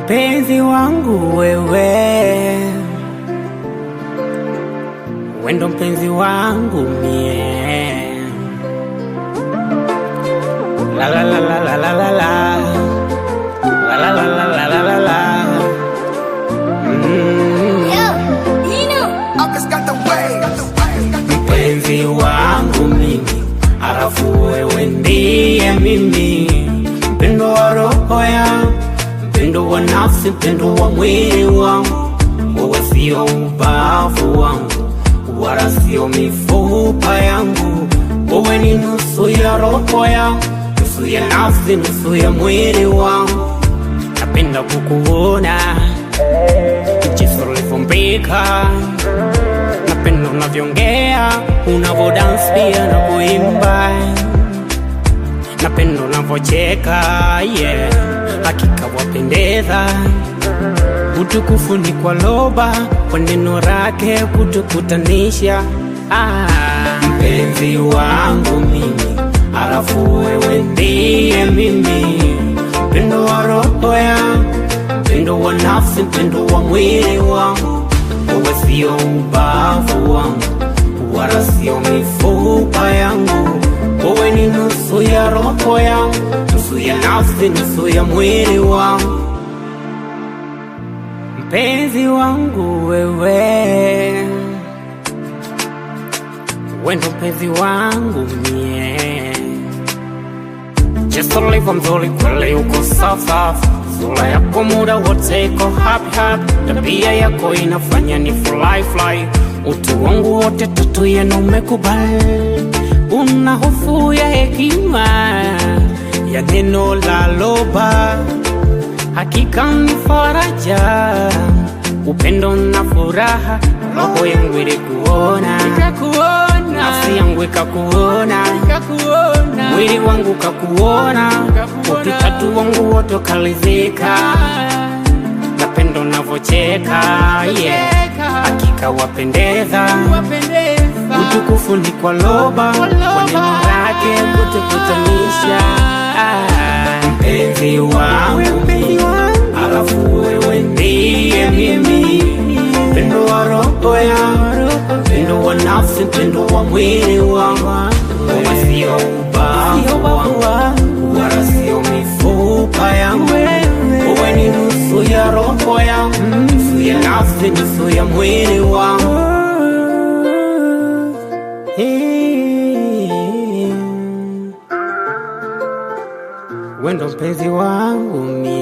Mpenzi wangu wewe, wendo mpenzi wangu mie. La la la la la la la la la la la la la la la. Mpenzi wangu mimi, halafu wewe ndiye mimi, mpendo wa roho yangu, mpendo wa nafsi, mpendo wa mwili wangu. Wewe sio ubavu wangu, wala sio mifupa yangu. Wewe ni nusu ya roho yangu, nusu ya nafsi, nusu ya mwili wangu. Napenda kukuona jinsi ulivyombika, napenda unavyoongea, unavyo-dance pia na kuimba, napenda unavyocheka, yeah, hakika wapendeza. Utukufu ni kwa loba, kwa neno lake kutukutanisha. Mpenzi wangu mimi, halafu wewe ndiye mimi, mpendo wa roho yangu, mpendo wa nafsi, mpendo wa mwili wangu. Wewe sio ubavu wangu, wala sio mifupa yangu. Wewe ni nusu ya roho yangu, nusu ya nafsi, nusu ya mwili wangu. Mpenzi wangu wewe, wendo mpenzi wangu mie. Jinsi ulivyo mzuri kweli, uko safi, sura yako muda wote iko happy happy, tabia yako inafanya ni fly. Utu wangu wote tatu yenu umekubali, una hofu ya hekima ya neno la loba, hakika ni faraja, upendo na furaha. Roho yangu ilikuona, nafsi yangu ikakuona, mwili wangu kakuona, utatu wangu wote ukalizika. Napendo navyocheka, yeah, hakika wapendeza. Utukufu ni kwa loba, kwa neno lake kutukutanisha. Mpenzi wangu mimi, halafu wewe ndiye mimi, mpendo wa roho yangu, mpendo wa nafsi, mpendo wa mwili wangu. Wewe sio ubavu wangu, wala sio mifupa yangu. Wewe ni nusu ya roho yangu, nusu ya nafsi, nusu ya mwili wangu. Wendo mpenzi wangu mie.